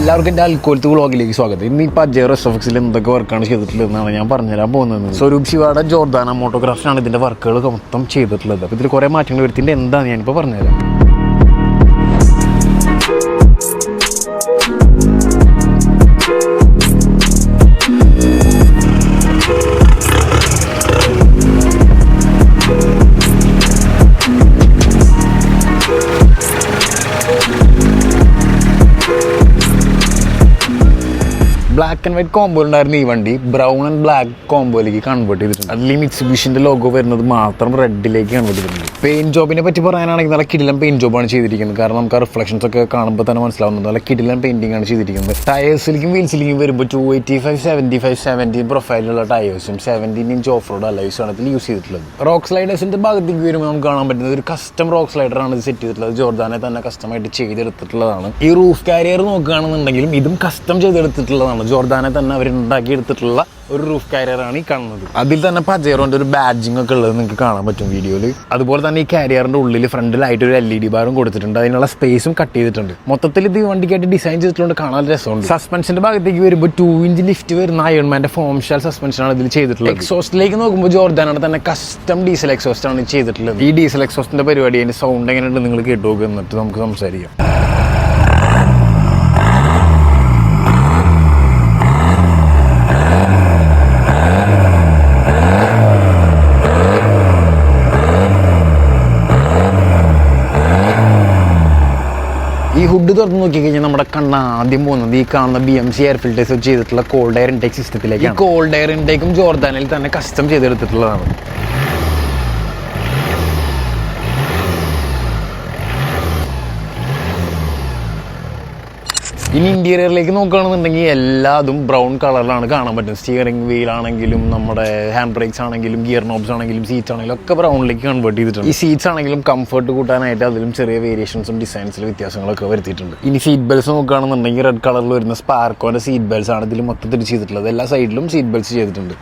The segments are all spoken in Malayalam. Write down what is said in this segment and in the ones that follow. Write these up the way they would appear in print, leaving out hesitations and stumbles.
എല്ലാവർക്കും എൻ്റെ അൽക്കോലത്ത് വ്ളോഗിലേക്ക് സ്വാഗതം. ഇന്ന് ഈ പജേറോ SFXൽ എന്തൊക്കെ വർക്കാണ് ചെയ്തിട്ടുള്ളതെന്നാണ് ഞാൻ പറഞ്ഞുതരാൻ പോകുന്നത്. സ്വരൂപ് ശിവയുടെ ജോർദാന മോട്ടോഗ്രാഫ്റ്റാണ് ഇതിൻ്റെ വർക്കുകൾ മൊത്തം ചെയ്തിട്ടുള്ളത്. അപ്പോൾ ഇതിൽ കുറേ മാറ്റങ്ങൾ വരുത്തിൻ്റെ എന്താണെന്ന് ഞാനിപ്പോൾ പറഞ്ഞുതരാം. ബ്ലാക്ക് ആൻഡ് വൈറ്റ് കോംബോ ഉണ്ടായിരുന്ന ഈ വണ്ടി ബ്രൗൺ ആൻഡ് ബ്ലാക്ക് കോംബോയിലേക്ക് കൺവേർട്ട് ചെയ്തിട്ടുണ്ട്. അതിൽ മിറ്റ്സുബിഷിൻ്റെ ലോഗോ വരുന്നത് മാത്രം റെഡിലേക്ക് കൺവേർട്ട് ചെയ്തിട്ടുണ്ട്. പെയിൻറ്റ് ജോബിനെ പറ്റി പറയാനാണെങ്കിൽ നല്ല കിടിലൻ പെയിൻറ്റ് ജോബാണ് ചെയ്തിരിക്കുന്നത്. കാരണം നമുക്ക് ആ റിഫ്ലക്ഷൻസ് ഒക്കെ കാണുമ്പോൾ തന്നെ മനസ്സിലാവുന്നത് നല്ല കിടിലൻ പെയിൻറ്റിംഗ് ആണ് ചെയ്തിരിക്കുന്നത്. ടയേഴ്സിലേക്കും വീൽസിലേക്കും വരുമ്പോൾ 285, 75, 17 പ്രൊഫൈലുള്ള ടയേഴ്സും 17 ഇഞ്ച് ഓഫ് റോഡ് അലൈവ്സുമാണ് ഇതിൽ യൂസ് ചെയ്തിട്ടുള്ളത്. റോക്ക് സ്ലൈഡേഴ്സിൻ്റെ ഭാഗത്തേക്ക് വരുമ്പോൾ നമുക്ക് കാണാൻ പറ്റുന്നത് ഒരു കസ്റ്റം റോക്ക് സ്ലൈഡറാണ് ഇത് സെറ്റ് ചെയ്തിട്ടുള്ളത്. ജോർദാനെ തന്നെ കസ്റ്റമായിട്ട് ചെയ്തെടുത്തിട്ടുള്ളതാണ്. ഈ റൂഫ് കാരിയർ നോക്കുകയാണെന്നുണ്ടെങ്കിലും ഇതും കസ്റ്റം ചെയ്തെടുത്തിട്ടുള്ളതാണ്. ജോർദാനെ തന്നെ അവർ ഉണ്ടാക്കിയെടുത്തിട്ടുള്ള ഒരു റൂഫ് കാരിയറാണ് ഈ കാണുന്നത്. അതിൽ തന്നെ പജേറോൻ്റെ ഒരു ബാഡ്ജിങ് ഒക്കെ ഉള്ളത് നിങ്ങൾക്ക് കാണാൻ പറ്റും വീഡിയോയിൽ. അതുപോലെ തന്നെ ഈ കാരിയറിൻ്റെ ഉള്ളിൽ ഫ്രണ്ടിലായിട്ട് ഒരു LED ബാറും കൊടുത്തിട്ടുണ്ട്. അതിനുള്ള സ്പേസും കട്ട് ചെയ്തിട്ടുണ്ട്. മൊത്തത്തിൽ ഇത് വണ്ടിക്കായിട്ട് ഡിസൈൻ ചെയ്തിട്ടുണ്ട്. കാണാൻ രസമുണ്ട്. സസ്പെൻഷൻ്റെ ഭാഗത്തേക്ക് വരുമ്പോൾ 2 ഇഞ്ച് ലിഫ്റ്റ് വരുന്ന അയൺമാൻ്റെ ഫോം ഷെൽ സസ്പെൻഷനാണ് ഇതിൽ ചെയ്തിട്ടുള്ളത്. എക്സോസ്റ്റിലേക്ക് നോക്കുമ്പോൾ ജോർദാനാണ് തന്നെ കസ്റ്റം ഡീസൽ എക്സോസ്റ്റാണ് ചെയ്തിട്ടുള്ളത്. ഈ ഡീസൽ എക്സോസ്റ്റിൻ്റെ പരിപാടി അതിൻ്റെ സൗണ്ട് എങ്ങനെയുണ്ട് നിങ്ങൾ കേട്ടു നോക്കുക, എന്നിട്ട് നമുക്ക് സംസാരിക്കാം. ഈ ഹുഡ് തുറന്ന് നോക്കിക്കഴിഞ്ഞാൽ നമ്മുടെ ആദ്യം പോകുന്നത് ഈ കാണുന്ന BMC എയർ ഫിൽറ്റേഴ്സ് ചെയ്തിട്ടുള്ള കോൾഡ് എയർ ഇൻടേക്ക് സിസ്റ്റത്തിലേക്ക്. ഈ കോൾഡ് എയർ ഇൻടേക്കും ജോർദാനിൽ തന്നെ കസ്റ്റം ചെയ്തെടുത്തിട്ടുള്ളതാണ്. ഇനി ഇന്റീരിയറിലേക്ക് നോക്കുകയാണെന്നുണ്ടെങ്കിൽ എല്ലാതും ബ്രൗൺ കളറിലാണ് കാണാൻ പറ്റും. സ്റ്റിയറിംഗ് വീൽ ആണെങ്കിലും നമ്മുടെ ഹാൻഡ് ബ്രേക്സ് ആണെങ്കിലും ഗിയർ നോബ്സ് ആണെങ്കിലും സീറ്റ്സ് ആണെങ്കിലും ഒക്കെ ബ്രൗണിലേക്ക് കൺവേർട്ട് ചെയ്തിട്ടുണ്ട്. ഈ സീറ്റ്സ് ആണെങ്കിലും കംഫർട്ട് കൂട്ടാനായിട്ട് അതിലും ചെറിയ വേരിയേഷൻസും ഡിസൈൻസിൽ വ്യത്യാസങ്ങളൊക്കെ വരുത്തിയിട്ടുണ്ട്. ഇനി സീറ്റ് ബെൽറ്റ്സ് നോക്കുകയാണെന്നുണ്ടെങ്കിൽ റെഡ് കളറിൽ വരുന്ന സ്പാർക്കോൻ്റെ സീറ്റ് ബെൽറ്റ്സ് ആണ് ഇതിൽ മൊത്തത്തിൽ ചെയ്തിട്ടുള്ളത്. എല്ലാ സൈഡിലും സീറ്റ് ബെൽറ്റ്സ് ചെയ്തിട്ടുണ്ട്.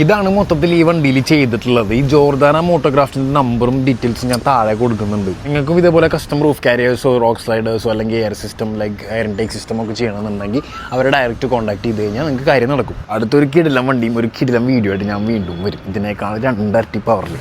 ഇതാണ് മൊത്തത്തിൽ ഈ വണ്ടിയിൽ ചെയ്തിട്ടുള്ളത്. ഈ ജോർദാന മോട്ടോഗ്രാഫ്റ്റിൻ്റെ നമ്പറും ഡീറ്റെയിൽസും ഞാൻ താഴെ കൊടുക്കുന്നുണ്ട്. നിങ്ങൾക്കും ഇതേപോലെ കസ്റ്റം റൂഫ് കാരിയേഴ്സോ റോക്ക് സ്ലൈഡേഴ്സോ അല്ലെങ്കിൽ air system like air intake system ഒക്കെ ചെയ്യണമെന്നുണ്ടെങ്കിൽ അവരെ ഡയറക്റ്റ് കോൺടാക്ട് ചെയ്ത് കഴിഞ്ഞാൽ നിങ്ങൾക്ക് കാര്യം നടക്കും. അടുത്തൊരു കിടിലം വണ്ടിയും ഒരു കിടിലം വീഡിയോ ആയിട്ട് ഞാൻ വീണ്ടും വരും. ഇതിനേക്കാൾ 2 ഇരട്ടി പവറിൽ.